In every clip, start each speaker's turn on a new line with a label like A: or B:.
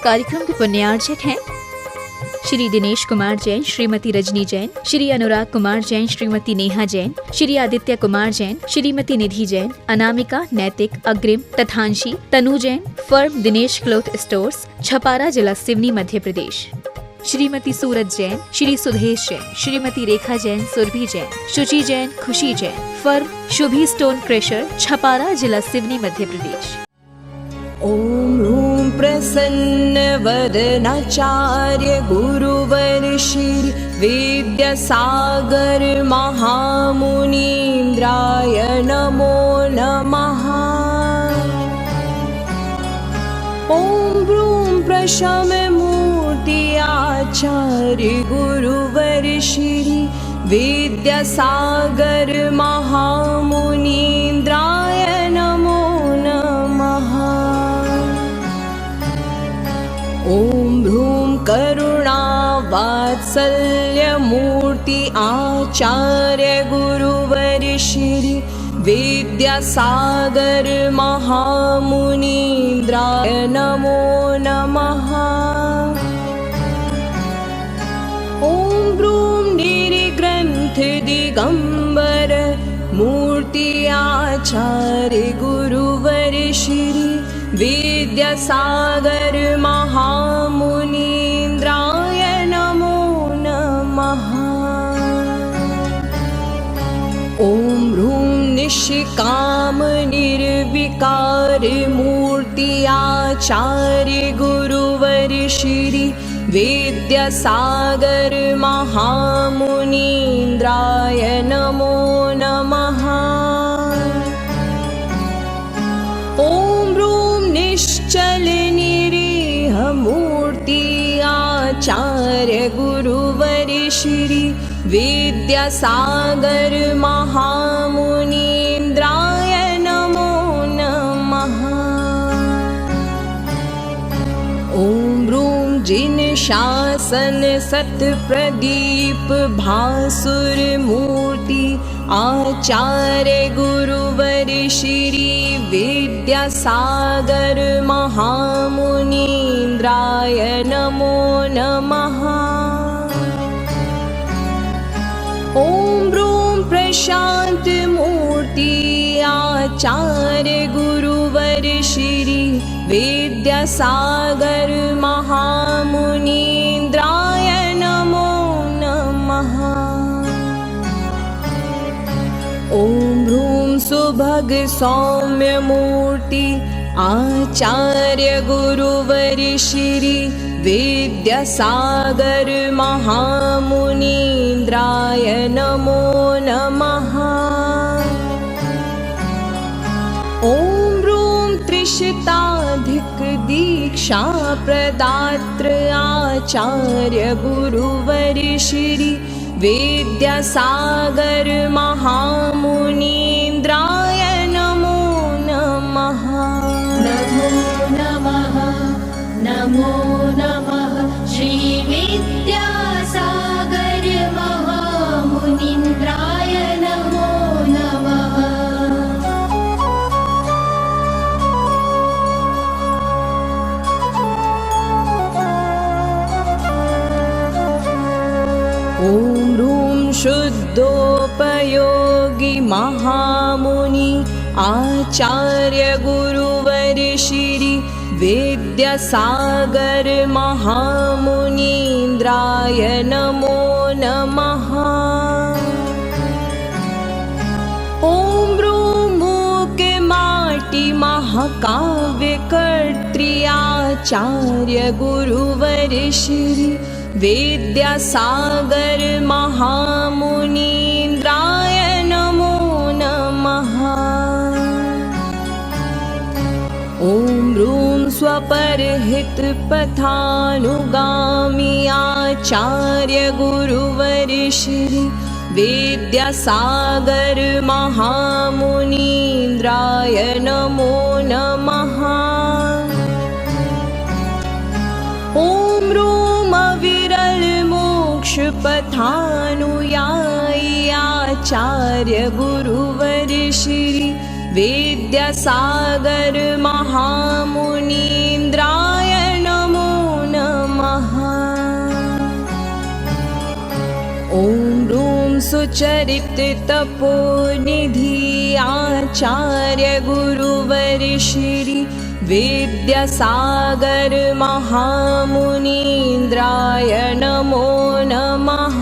A: कार्यक्रम के पुण्यार्चक हैं श्री दिनेश कुमार जैन, श्रीमती रजनी जैन, श्री अनुराग कुमार जैन, श्रीमती नेहा जैन, श्री आदित्य कुमार जैन, श्रीमती निधि जैन, अनामिका, नैतिक, Agrim, Tathanshi, Tanu Jain, firm Dinesh cloth stores, Chhapara, जिला सिवनी, मध्य प्रदेश। श्रीमती सूरज जैन, श्री सुधेश जैन, श्रीमती रेखा जैन, सुरभि Jain, Shuchi Jain, Khushi Jain, firm Shubhi stone crusher, Chhapara, जिला सिवनी, मध्य प्रदेश।
B: ओम ह्रूं प्रसन्न वदनाचार्य गुरुवर श्री विद्यासागर महामुनीन्द्राय नमो नमः। ओम ह्रूं प्रशम मूर्ति आचार्य गुरुवर श्री विद्यासागर महामुनीन्द्राय नमो नमः। ओम ह्रूं करुणा वात्सल्य मूर्ति आचार्य गुरुवर श्री विद्यासागर महामुनीन्द्राय नमो नमः। ओम ह्रूं निर्ग्रंथ दिगंबर मूर्ति आचार्य गुरुवर श्री विद्यासागर महामुनीन्द्राय नमो नमः। ओम ह्रूं निष्काम निर्विकार मूर्ति आचार्य गुरुवर श्री विद्यासागर महामुनीन्द्राय नमो नमः। ओम ह्रूं निश्चल निरीह मूर्ति आचार्य गुरुवर श्री विद्यासागर महामुनीन्द्राय नमो नमः। ओम ह्रूं जिन शासन सत प्रदीप भासुर मूर्ति आचार्य गुरुवर श्री विद्यासागर महामुनीन्द्राय नमो नमः। ओम ह्रूं प्रशांत मूर्ति आचार्य गुरुवर श्री विद्यासागर महामुनीन्द्राय नमो नमः। ओम ह्रूं सुभग सौम्य मूर्ति आचार्य गुरुवर श्री विद्यासागर महामुनीन्द्राय नमो नमः। ओम ह्रूं त्रिशताधिक दीक्षा प्रदात्र आचार्य गुरुवर श्री विद्यासागर महामुनीन्द्राय नमो नमः।
C: नमो नमः, नमो नमः, श्री विद्यासागर महामुनीन्द्राय नमो नमः।
B: ओम ह्रूं शुद्धोपयोगी महामुनि आचार्य गुरुवर श्री विद्यासागर महामुनीन्द्राय नमो नमः। ओम ह्रूं मूक माटी महाकाव्य कर्त्री आचार्य गुरुवर श्री विद्यासागर महामुनीन्द्राय नमो नमः। ओम ह्रूं स्वपरहित पथानुगामी आचार्य गुरुवर श्री विद्यासागर महामुनीन्द्राय नमो नमः। ओम ह्रूं अविरल मोक्ष पथानुयायी आचार्य गुरुवर श्री विद्यासागर महामुनीन्द्राय नमो सुचरित तपोनिधि आचार्य गुरुवर श्री विद्यासागर महामुनीन्द्राय नमो नमः।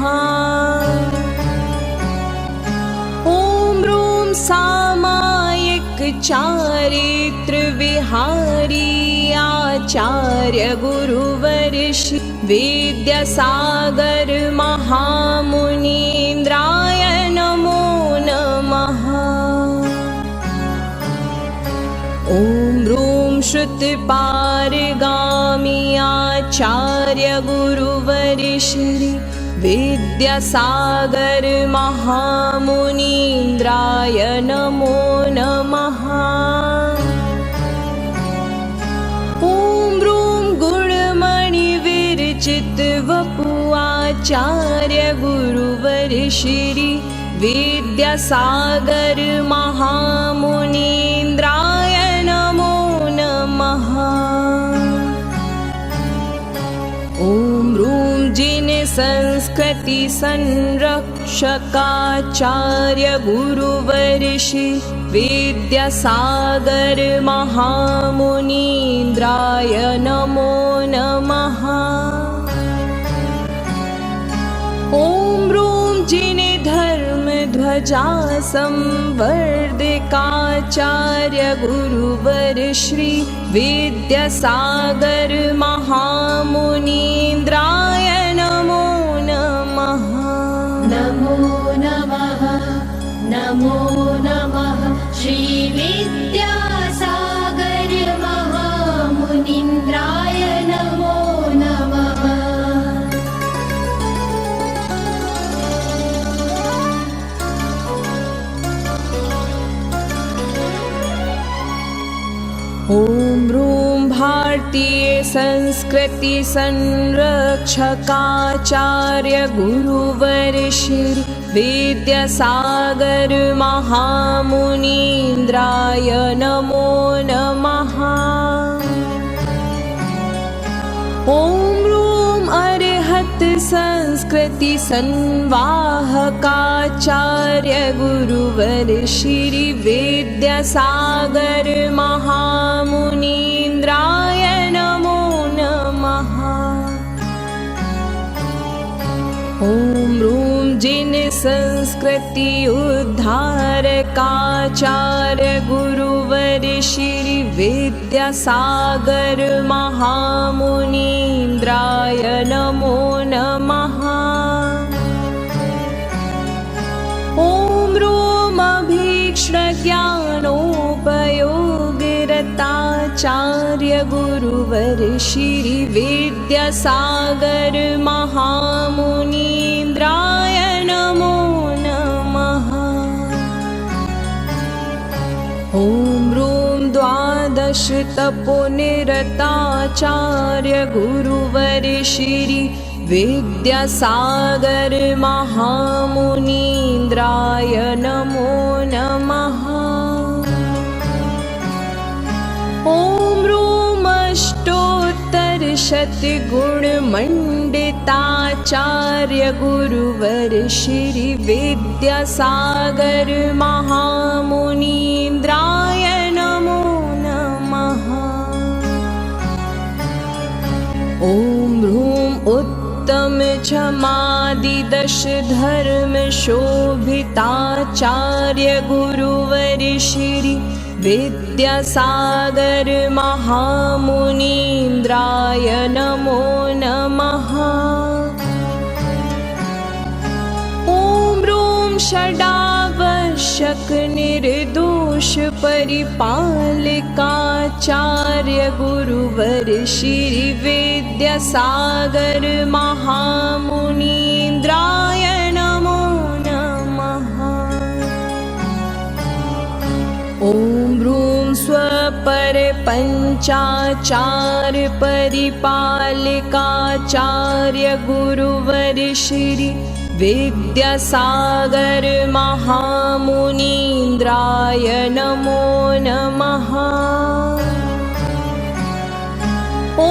B: ॐ ह्रूं सामायिक चारित्र विहारी आचार्य गुरुवर श्री विद्यासागर महामुनीन्द्राय नमो नमः। ॐ ह्रूं श्रुतपारगामी आचार्य गुरुवर श्री विद्यासागर महामुनीन्द्राय नमो नमः। ॐ ह्रूं गुणमणि विरचित वपु आचार्य गुरुवर श्री विद्यासागर महामुनीन्द्राय नमो नमः। ॐ ह्रूं जिन संस्कृति संरक्षकाचार्य गुरुवर श्री विद्यासागर महामुनीन्द्राय नमो नमः। ॐ ह्रूं जिन धर्म ध्वजा संवर्धकाचार्य गुरुवर श्री विद्यासागर महामुनीन्द्राय नमो नमः।
C: नमो नमः नमो नमः श्री विद्यासागर महामुनीन्द्राय नमो नमः।
B: ॐ ह्रूं भारतीय संस्कृति संरक्षकाचार्य गुरुवर श्री विद्यासागर महामुनीन्द्राय नमो नमः। ॐ ह्रूं अरहत संस्कृति संवाहकाचार्य गुरुवर श्री विद्यासागर महामुनीन्द्राय नमो नमः। ॐ ह्रूं जिन संस्कृति उद्धारकाचार्य गुरुवर श्री विद्यासागर महामुनीन्द्राय नमो नमः। ॐ ह्रूं अभीक्ष्ण ज्ञानोपयोगिरताचार्य गुरुवर श्री विद्यासागर महामुनीन्द्राय नमो नमः। ॐ ह्रूं द्वादश तपोनिरताचार्य गुरुवर श्री विद्यासागर महामुनीन्द्राय नमो नमः। ॐ ह्रूं अष्टोत्तरशतगुणमण्डिताचार्य गुरुवर श्री विद्यासागर महामुनीन्द्राय नमो नमः। ॐ ह्रूं उत्तम क्षमादिदश धर्म शोभिताचार्य गुरुवर श्री विद्यासागर महामुनीन्द्राय नमो नमः। ॐ ह्रूं षडावश्यक निर्दोष परिपालकाचार्य गुरुवर श्री विद्यासागर महामुनीन्द्राय नमो नमः। ॐ ह्रूं स्वपर पंचाचार परिपालकाचार्य गुरुवर श्री विद्यासागर महामुनीन्द्राय नमो नमः। ॐ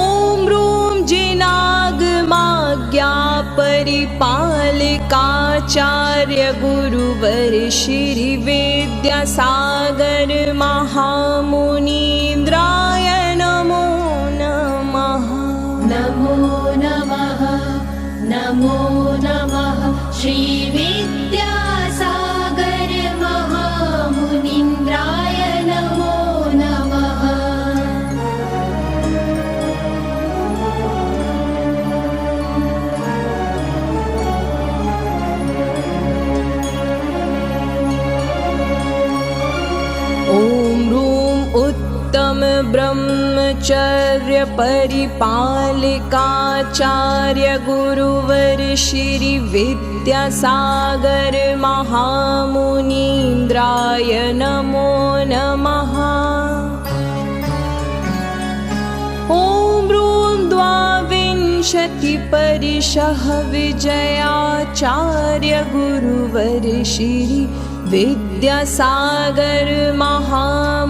B: ह्रूं जिनागमाग प्रज्ञा परिपालिकाचार्य गुरुवर श्री विद्यासागर महामुनीन्द्राय नमो नमः।
C: नमो नमः नमो नमः श्री विद्यासागर महामुनीन्द्राय नमो नमः।
B: ॐ ह्रूं उत्तम ब्रह्मचर्य परिपालिकाचार्य गुरुवर श्री विद्यासागर महामुनीन्द्राय नमो नमः। ॐ ह्रूं द्वाविंशति परिशः विजयाचार्य गुरुवर श्री विद्यासागर महामुनीन्द्राय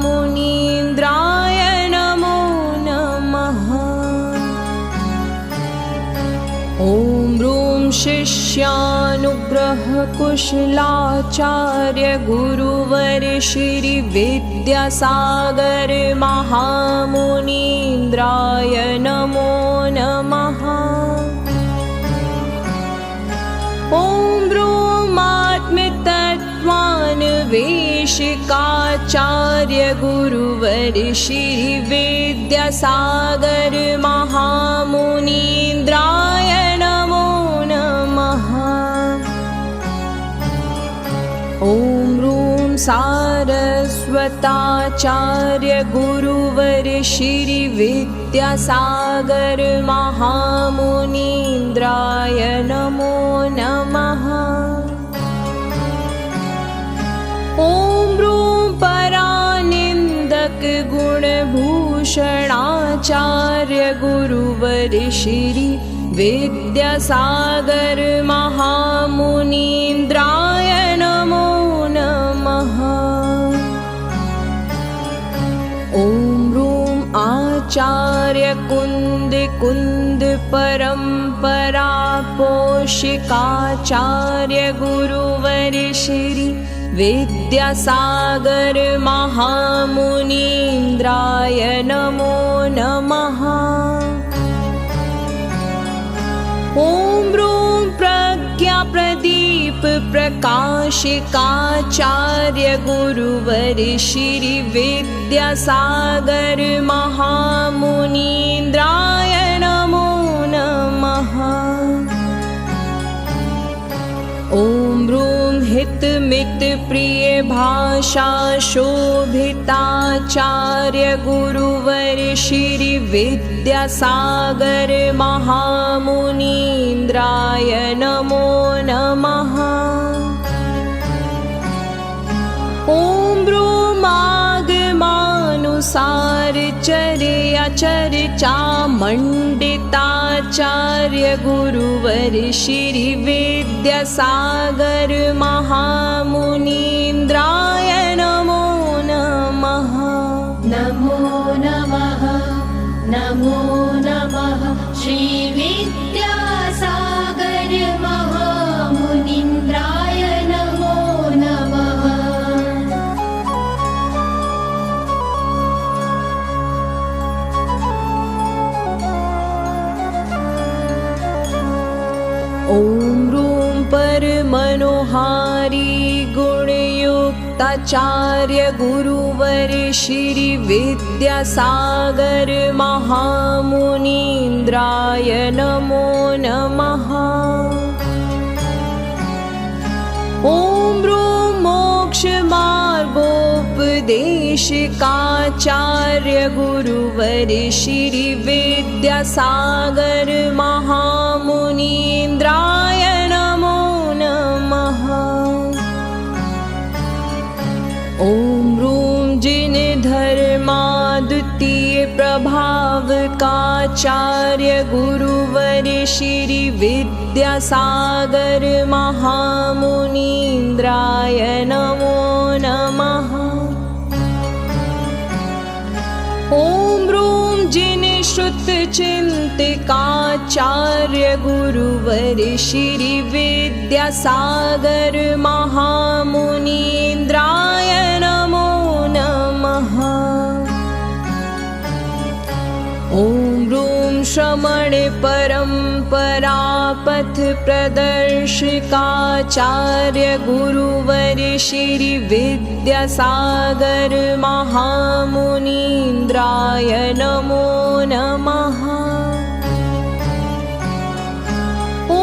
B: नमो नमः। ॐ ह्रूं शिष्यानुग्रह कुशलाचार्य गुरुवर श्री विद्यासागर महामुनीन्द्राय नमो नमः। ॐ ब्रूमात्मतत्त्वान्वेषिकाचार्य गुरुवर श्री विद्यासागर महामुनीन्द्राय नमो नमः। ॐ ह्रूं सारस्वताचार्य गुरुवर श्री विद्यासागर महामुनीन्द्राय नमो नमः। ॐ ह्रूं परानिन्दक गुणभूषणाचार्य गुरुवर श्री विद्यासागर महामुनीन्द्राय नमो नमः। ॐ ह्रूं आचार्य कुन्द परम्परा पोषिकाचार्य गुरुवर श्री विद्यासागर महामुनीन्द्राय नमो नमः। ॐ ह्रूं प्रज्ञा प्रदीप प्रकाशिकाचार्य गुरुवर श्री विद्यासागर महामुनीन्द्राय नमो नमः। ॐ ह्रूं हितमित प्रिय भाषा शोभिताचार्य गुरुवर श्री विद्यासागर महामुनीन्द्राय नमो नमः। ॐ ब्रूमागमानुसार चर्या चर्चा मंडिताचार्य गुरुवर श्री विद्यासागर महामुनीन्द्राय नमो नमः।
C: नमो नमः नमो नमः श्री विद्यासागर महामुनीन्द्राय नमो नमः।
B: ॐ ह्रूं परमनोहारी गुणयुक्ताचार्य गुरुवर श्री विद्यासागर महामुनीन्द्राय नमो नमः। ॐ ह्रूं मोक्षमार्गोपदेशिकाचार्य गुरुवर श्री विद्यासागर महामुनीन्द्राय नमो नमः। ॐ ह्रूं जिन धर्माद्वितीय प्रभावकाचार्य गुरुवर श्री विद्यासागर महामुनीन्द्राय नमो नमः। ॐ ह्रूं जिन श्रुत चिंतिकाचार्य गुरुवर श्री विद्यासागर महामुनीन्द्राय नमो नमः। ॐ ह्रूं श्रमण परंपरा पथ प्रदर्शिकाचार्य गुरुवर श्री विद्यासागर महामुनीन्द्राय नमो नमः। ॐ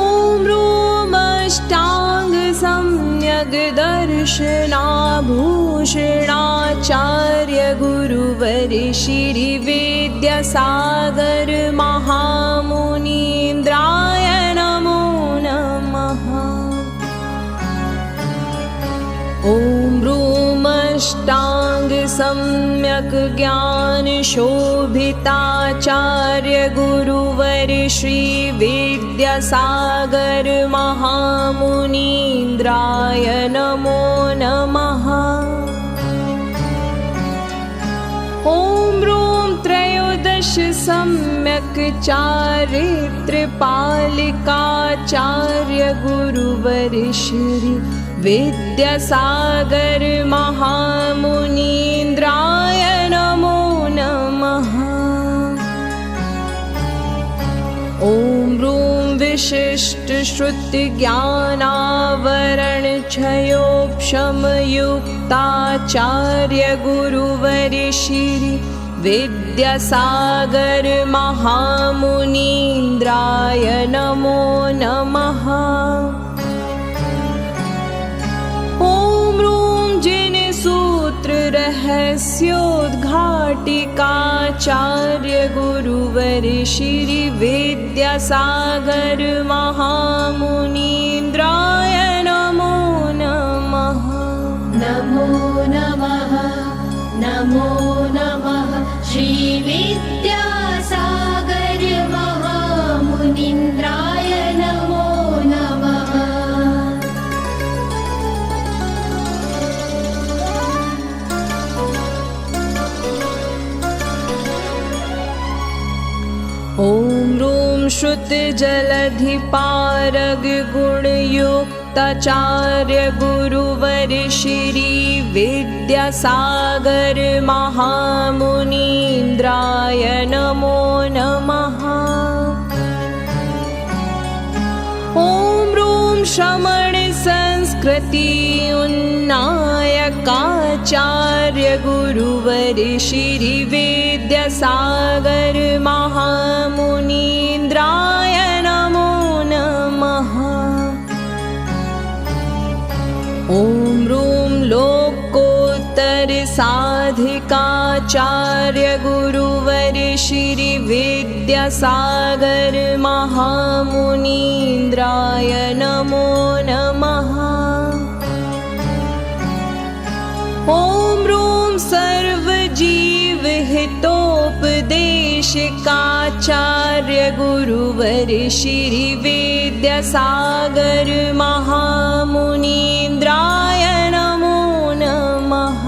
B: ह्रूं अष्टांग सम्यग् दर्शनाभूषणाचार्य गुरुवर श्री विद्यासागर महामुनीन्द्राय नमो नमः। ॐ ह्रूं अष्टांग सम्यक् ज्ञान शोभिताचार्य गुरुवर श्री विद्यासागर महामुनीन्द्राय नमो नमः। ॐ ह्रूं त्रयोदश सम्यक् चारित्रपालिकाचार्य गुरुवर श्री विद्यासागर महामुनीन्द्राय नमो नमः। ॐ ह्रूं विशिष्ट श्रुति ज्ञानावरण क्षयोक्षमयुक्ताचार्य गुरुवर श्री विद्यासागर महामुनीन्द्राय नमो नमः। ॐ ह्रूं जिन सूत्र रहस्योद्घाटिकाचार्य गुरुवर श्री विद्यासागर महामुनीन्द्राय नमो नमः।
C: नमो नमः नमो नमः श्री विद्यासागर महामुनीन्द्राय नमो नमः।
B: ॐ ह्रूं श्रुत जलधिपारग गुणयुक्ताचार्य गुरुवर श्री विद्यासागर महामुनीन्द्राय नमो नमः। ॐ ह्रूं श्रमण संस्कृति उन्नायकाचार्य गुरुवर श्री विद्यासागर महामुनीन्द्राय नमो नमः। ॐ ह्रूं लोकोत्तर साधिकाचार्य गुरुवर श्री विद्यासागर महामुनीन्द्राय नमो नमः। ॐ ह्रूं सर्वजीव हितोपदेशकाचार्य गुरुवर श्री विद्यासागर महामुनीन्द्राय नमो नमः।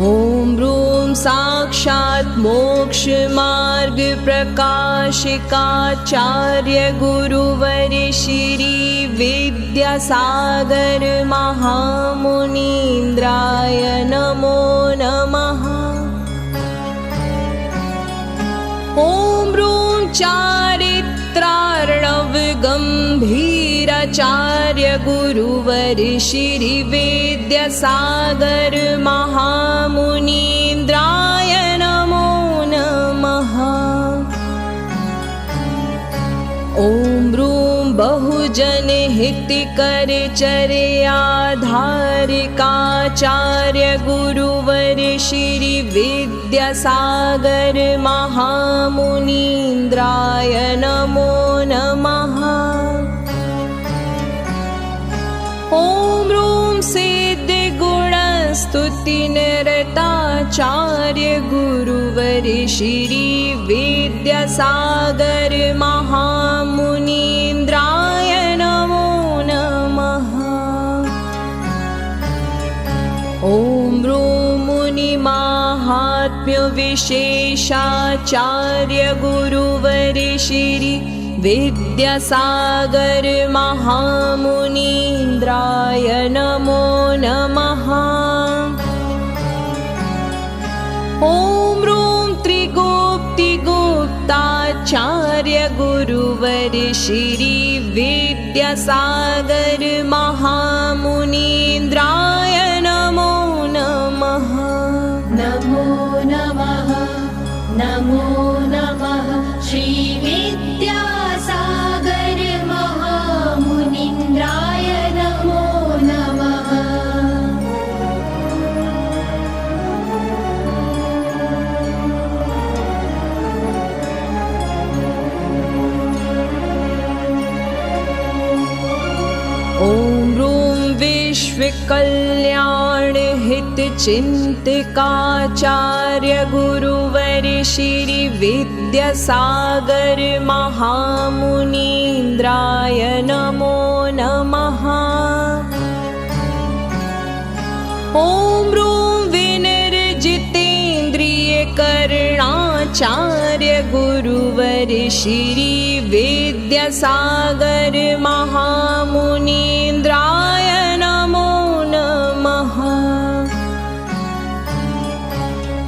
B: ॐ ह्रूं साक्षात् मोक्ष मार्ग प्रकाशिकाचार्य गुरुवर श्री विद्यासागर महामुनीन्द्राय नमो नमः। ॐ ह्रूं चारित्रार्णव गंभीराचार्य गुरुवर श्री विद्यासागर महामुनीन्द्राय नमो नमः। ॐ ह्रूं बहुजन हितकर चर्याधारिकाचार्य गुरुवर श्री विद्यासागर महामुनीन्द्राय नमो नमः। ॐ ह्रूं सिद्ध गुण स्तुति निरताचार्य गुरुवर श्री विद्यासागर महामुनीन्द्राय नमो नमः। ॐ ह्रूं मुनिमहा महात्म्य विशेषाचार्य गुरुवर श्री विद्यासागर महामुनीन्द्राय नमो नमः। ॐ ह्रूं त्रिगुप्तिगुप्ताचार्य गुरुवर श्री विद्यासागर महामुनीन्द्राय नमो नमः।
C: नमो नमः नमो नमः श्री विद्यासागर महामुनीन्द्राय नमो नमः।
B: ॐ ह्रूं विश्वकल्याण हितचिन्तकाचार्य गुरुवर श्री विद्यासागर महामुनीन्द्राय नमो नमः। ॐ ह्रूं विनिर्जितेन्द्रियकरणाचार्य गुरुवर श्री विद्यासागर महामुनीन्द्राय नमो नमः।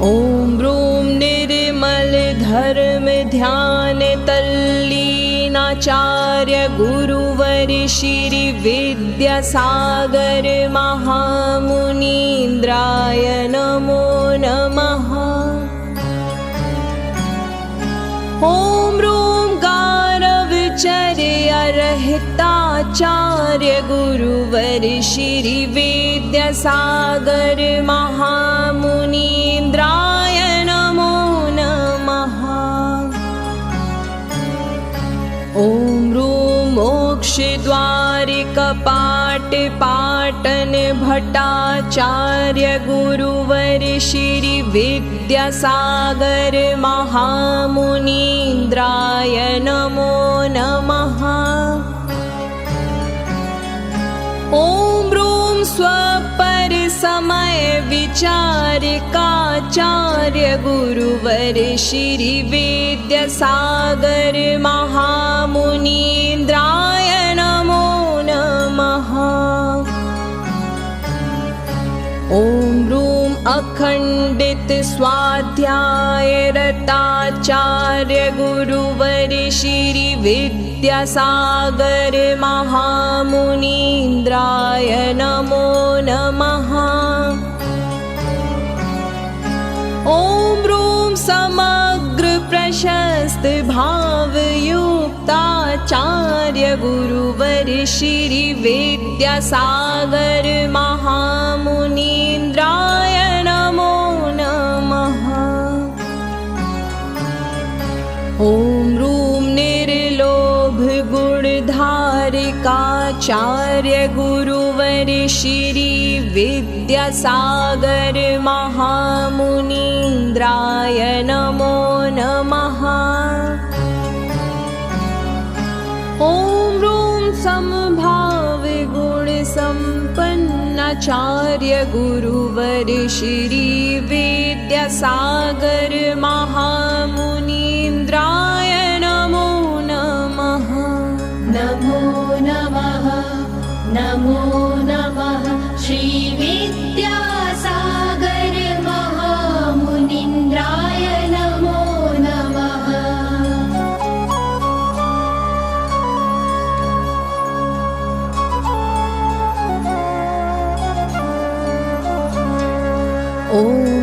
B: ॐ ह्रूं निर्मल धर्म ध्यान तल्लीनाचार्य गुरुवर श्री विद्यासागर महामुनीन्द्राय नमो नमः। ॐ ह्रूं गारवचर्यरहिताचार्य गुरुवर श्री विद्यासागर महामुनीन्द्राय नमो नमः। ॐ ह्रूं मोक्षद्वारिकपाटन भट्टाचार्य गुरुवर श्री विद्यासागर महामुनीन्द्राय नमो नमः। ॐ ह्रूं स्वपर समय विचारिकाचार्य गुरुवर श्री विद्यासागर महामुनीन्द्राय नमो नमः। ॐ ह्रूं अखण्डित स्वाध्यायरताचार्य गुरुवर श्री विद्यासागर महामुनीन्द्राय नमो नमः। ॐ ह्रूं समग्र प्रशस्त भावयुक्ताचार्य गुरुवर श्री विद्यासागर महामुनीन्द्राय नमो नमः। ॐ ह्रूं निर्लोभ गुणधारिकाचार्य गुरुवर श्री विद्यासागर महामुनीन्द्राय नमो नमः। ॐ ह्रूं समभाव गुण संपन्नाचार्य गुरुवर श्री विद्यासागर महामुनीन्द्राय नमो नमः।
C: नमो नमः नमो नमः श्री विद्यासागर महामुनीन्द्राय नमो नमः।
B: ॐ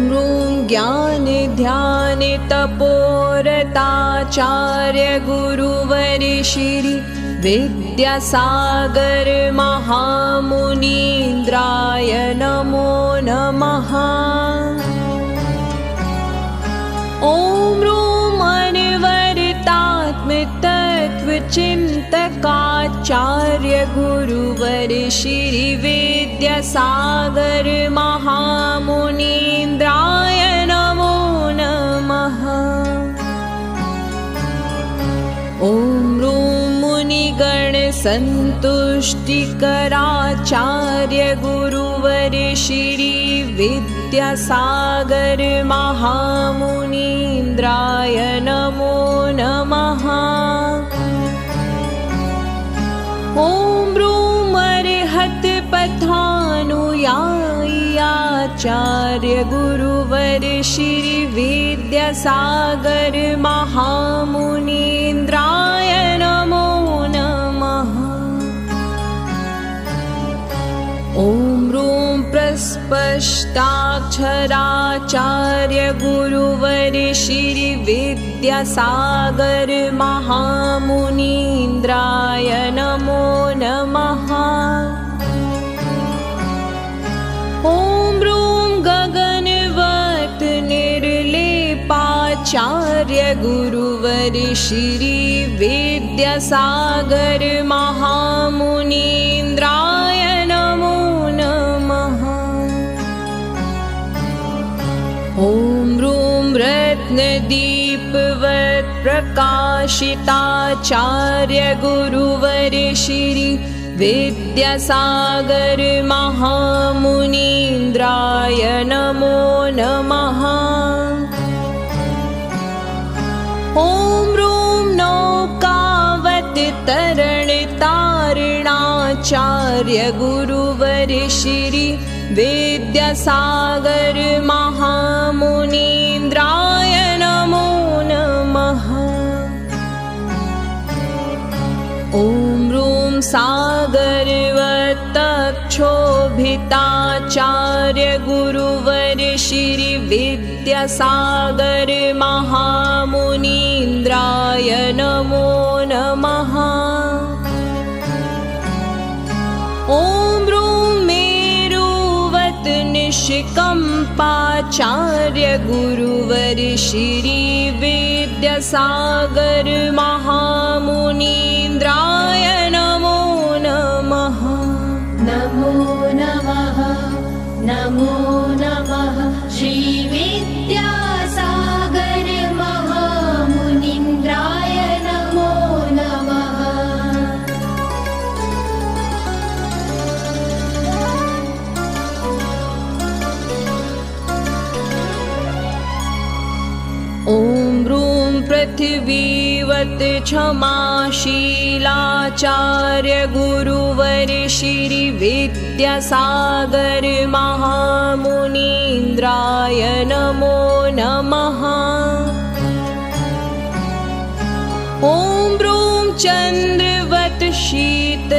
B: ह्रूं ज्ञान ध्यान तपोरताचार्य गुरुवर श्री विद्यासागर महामुनीन्द्राय नमो नमः। ॐ ह्रूं अनवरतात्मतत्त्वचिन्तकाचार्य गुरुवर श्री विद्यासागर महामुनीन्द्राय नमो नमः। ॐ ह्रूं मुनिगण सन्तुष्टिकराचार्य गुरुवर श्री विद्यासागर महामुनीन्द्राय नमो नमः। ॐ ब्रूम अर्हत पथानुयायी आचार्य गुरुवर श्री विद्यासागर महामुनीन्द्राय नमो नमः। ॐ ब्रूं प्रस्पष्टाक्षराचार्य गुरुवर श्री विद्यासागर महामुनीन्द्राय नमो नमः। ॐ ब्रूं गगनवत् निर्लेपाचार्य गुरुवर श्री विद्यासागर महामुनीन्द्राय नमो नमः। ॐ ब्रूं रत्नदीपवत् प्रकाशिताचार्य गुरुवर श्री विद्यासागर महामुनीन्द्राय नमो नमः। ॐ ब्रूं नौकावत् तरणतारणाचार्य गुरुवर श्री विद्यासागर महामुनीन्द्राय नमो नमः। ॐ ब्रूं सागरवत्तक्षोभिताचार्य गुरुवर श्री विद्यासागर महामुनीन्द्राय नमो नमः। ॐ ब्रूं मेरुवत् निष्कम्पाचार्य गुरुवर श्री विद्यासागर महामुनीन्द्राय नमो नमः।
C: नमो नमः नमो नमः श्री विद्यासागर महामुनीन्द्राय नमो नमः।
B: ॐ ब्रूं पृथिवीवत् क्षमाशीलाचार्य गुरुवर श्री विद्यासागर महामुनीन्द्राय नमो नमः। ॐ ब्रूं चन्द्रवत् शीतलाचार्य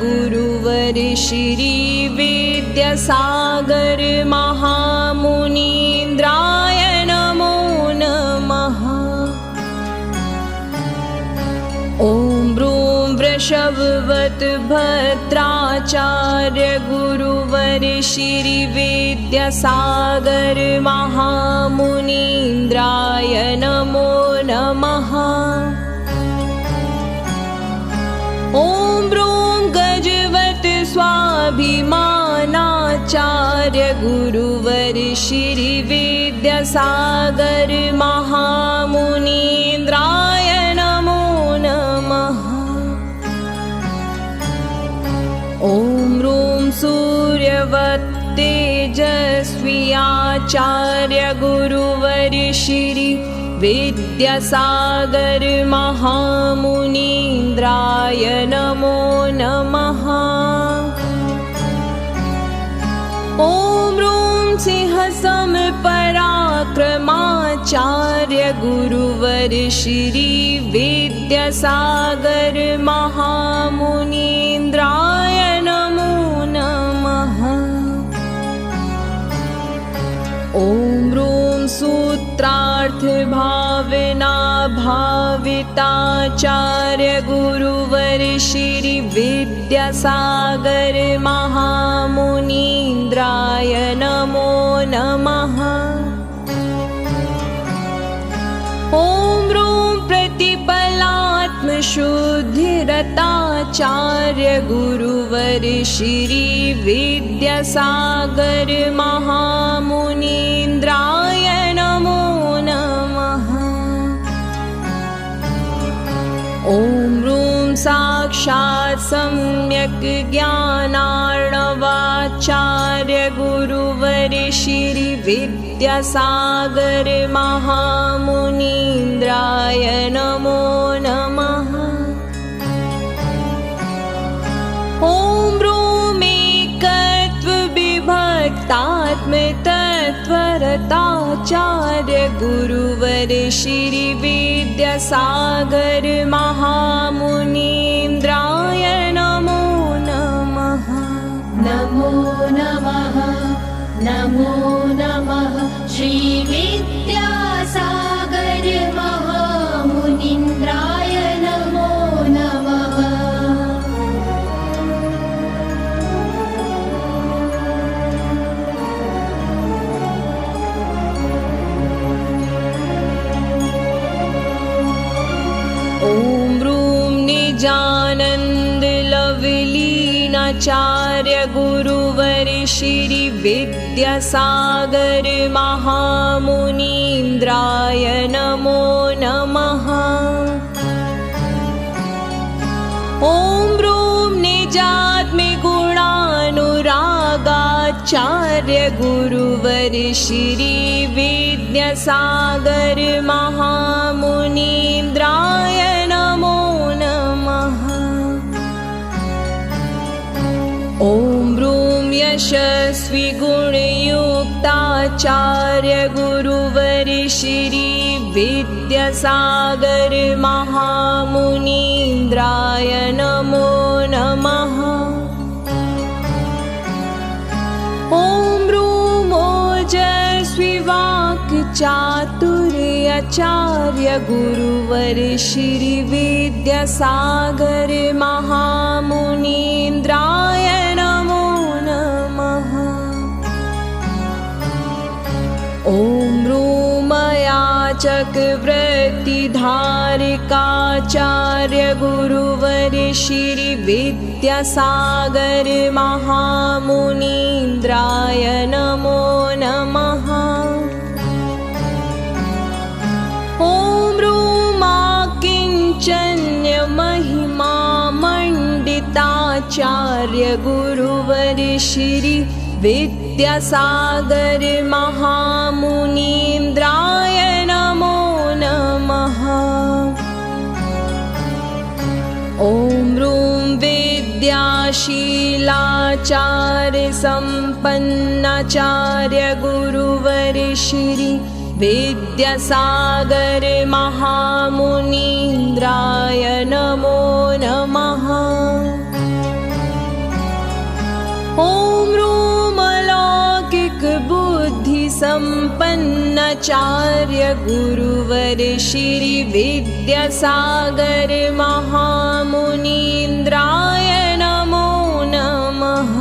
B: गुरुवर श्री विद्यासागर महामुनीन्द्राय नमो नमः। ॐ ब्रूं वृषभवत् भद्राचार्य गुरुवर श्री विद्यासागर महामुनीन्द्राय नमो नमः। ॐ ब्रूं गजवत् स्वाभिमानाचार्य गुरुवर श्री विद्यासागर महामुनीन्द्राय नमो नमः। ॐ ब्रूं सूर्यवत् तेजस्वी आचार्य गुरुवर श्री विद्यासागर महामुनीन्द्राय नमो नमः। ॐ ब्रूं सिंहसम पराक्रमाचार्य गुरुवर श्री विद्यासागर महामुनीन्द्राय नमो नमः। ॐ ब्रूं सूत्रार्थ भावना भाविताचार्य गुरुवर श्री विद्यासागर महामुनीन्द्राय नमो नमः। ॐ ब्रूं प्रतिपलात्मशुद्धिरताचार्य गुरुवर श्री विद्यासागर महामुनीन्द्राय नमो नमः। ॐ ब्रूं साक्षात् सम्यक् ज्ञानार्णवाचार्य गुरुवर श्री विद्यासागर महामुनीन्द्राय नमो नमः। ॐ ब्रूमेकत्वविभक्तात्मतत्त्वरताचार्य गुरुवर श्री विद्यासागर महामुनीन्द्राय नमो नमः।
C: नमो नमः नमो नमः श्री विद्यासागर महामुनीन्द्राय नमो नमः।
B: ॐ ब्रूं निजानन्द लवलीनाचार्य गुरुवर श्री विद्यासागर महामुनीन्द्राय नमो नमः। ॐ ब्रूं निजात्मगुणानुरागाचार्य गुरुवर श्री विद्यासागर महामुनीन्द्राय नमो नमः। ॐ ब्रूं यशस्वी गुणयुक्ताचार्य गुरुवर श्री विद्यासागर महामुनीन्द्राय नमो नमः। ॐ ब्रूं ओजस्वी वाक्चातुर्याचार्य गुरुवर श्री विद्यासागर महामुनीन्द्राय नमो नमः। ॐ ब्रूमयाचकवृत्तिधारिकाचार्य गुरुवर श्री विद्यासागर महामुनीन्द्राय नमो नमः। ॐ ब्रूमाकिञ्चन्य महिमा मण्डिताचार्य गुरुवर श्री विद्यासागर महामुनीन्द्राय नमो नमः। ॐ ब्रूं विद्याशीलाचार्य सम्पन्नाचार्य गुरुवर श्री विद्यासागर महामुनीन्द्राय नमो नमः। ॐ बुद्धिसम्पन्नाचार्य गुरुवर श्री विद्यासागर महामुनीन्द्राय नमो नमः।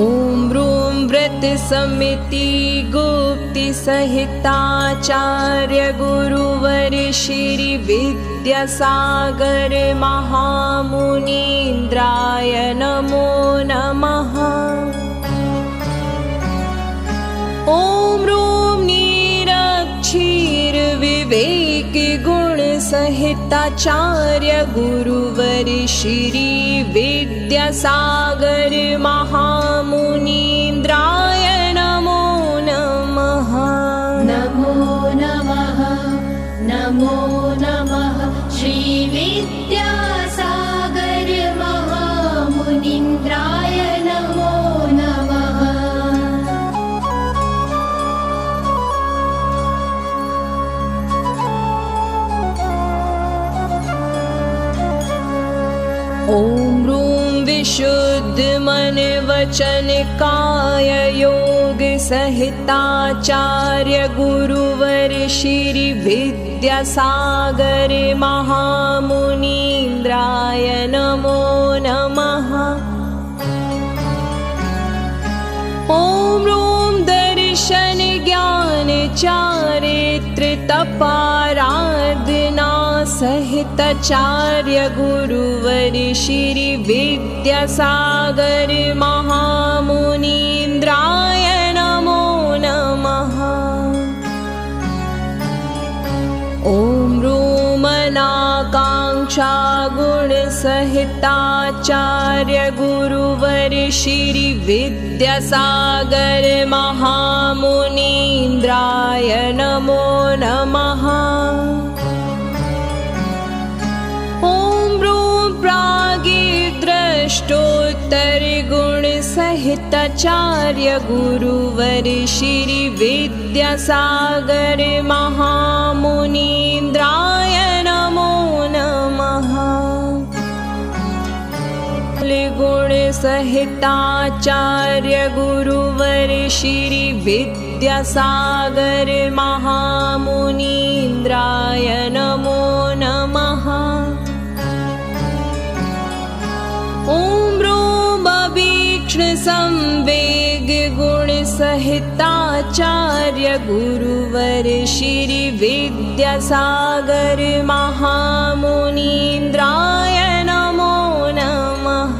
B: ॐ ब्रूं व्रतसमिति गुप्तिसहिताचार्य गुरुवर श्री विद्यासागर महामुनीन्द्राय नमो नमः। ॐ ब्रूं निरक्षीरविवेक गुणसहिताचार्य गुरुवर श्री विद्यासागर महामुनीन्द्राय नमो नमः।
C: नमो नमः नमो नमः श्री विद्यासागर महामुनीन्द्राय नमो नमः।
B: ॐ ब्रूं विशुद्ध मन वचन काय योग सहिताचार्य गुरुवर श्री विद्यासागर महामुनीन्द्राय नमो नमः। ॐ ब्रूं दर्शन ज्ञान चारित्र तपाराधना सहिताचार्य गुरुवर श्री विद्यासागर महामुनीन्द्राय नमो नमः। ॐ ब्रूमना वाञ्छा गुणसहिताचार्य गुरुवर श्री विद्यासागर महामुनीन्द्राय नमो नमः। ॐ ब्रूं प्रागिद्रष्टोत्तर गुणसहिताचार्य गुरुवर श्री विद्यासागर महामुनीन्द्राय नमो नमः। गुणसहिताचार्य गुरुवर श्री विद्यासागर महामुनीन्द्राय नमो नमः। ॐ ब्रूमभीक्ष्ण संवेग गुणसहिताचार्य गुरुवर श्री विद्यासागर महामुनीन्द्राय नमो नमः।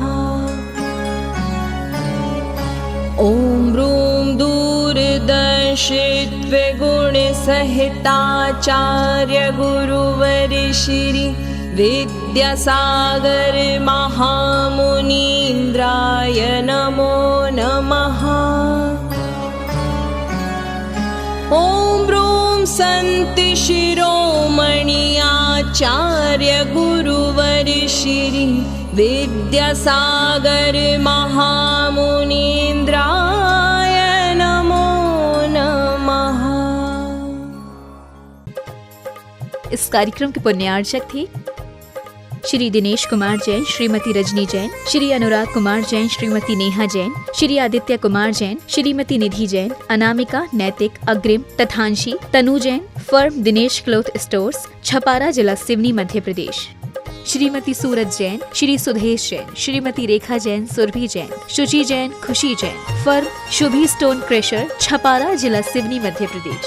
B: ॐ ब्रूं दूरदर्शित्व गुणसहिताचार्य गुरुवर श्री विद्यासागर महामुनीन्द्राय नमो नमः। ॐ ब्रूं सन्त शिरोमणि आचार्य गुरुवर श्री विद्यासागर महामुनीन्द्राय नमो नमः।
A: इस कार्यक्रम के पुण्यार्चक थे श्री दिनेश कुमार जैन, श्रीमती रजनी जैन, श्री अनुराग कुमार जैन, श्रीमती नेहा जैन, श्री आदित्य कुमार जैन, श्रीमती निधि जैन, अनामिका, नैतिक, Agrim, Tathanshi, Tanu Jain, firm Dinesh cloth stores, Chhapara, जिला सिवनी, मध्य प्रदेश। श्रीमती सूरज जैन, श्री सुधेश जैन, श्रीमती रेखा जैन, सुरभि Jain, Shuchi Jain, Khushi Jain, firm Shubhi stone crusher, Chhapara, जिला सिवनी, मध्य प्रदेश।